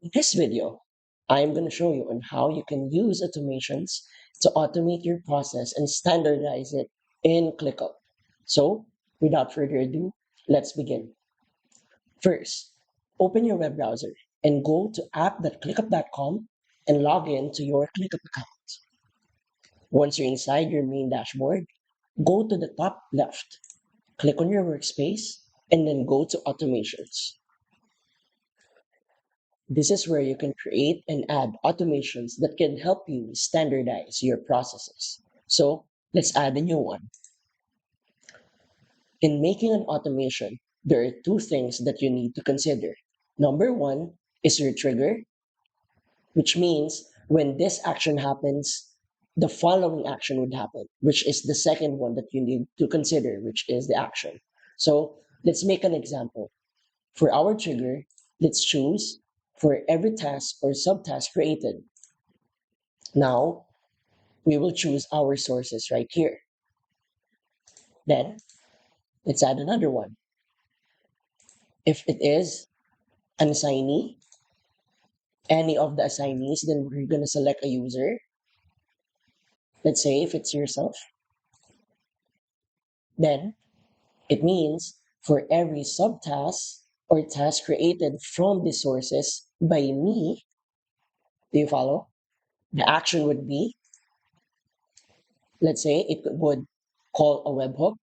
In this video, I'm going to show you on how you can use automations to automate your process and standardize it in ClickUp. So, without further ado, let's begin. First, open your web browser and go to app.clickup.com and log in to your ClickUp account. Once you're inside your main dashboard, go to the top left, click on your workspace, and then go to automations. This is where you can create and add automations that can help you standardize your processes. So let's add a new one. In making an automation, there are two things that you need to consider. Number one is your trigger, which means when this action happens, the following action would happen, which is the second one that you need to consider, which is the action. So let's make an example. For our trigger, let's choose for every task or subtask created. Now, we will choose our sources right here. Then, let's add another one. If it is an assignee, any of the assignees, then we're going to select a user. Let's say if it's yourself. Then, it means for every subtask or task created from the sources by me, do you follow? The action would be, let's say it would call a webhook,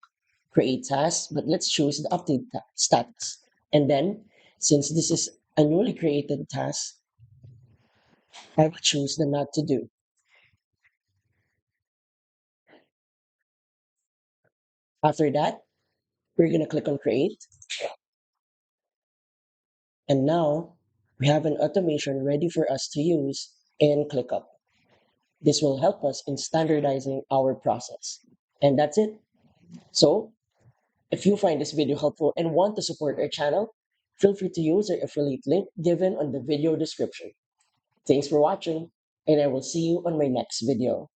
create task, but let's choose the update status. And then, since this is a newly created task, I will choose the not to do. After that, we're going to click on create. And now we have an automation ready for us to use in ClickUp. This will help us in standardizing our process. And that's it. So if you find this video helpful and want to support our channel, feel free to use our affiliate link given on the video description. Thanks for watching, and I will see you on my next video.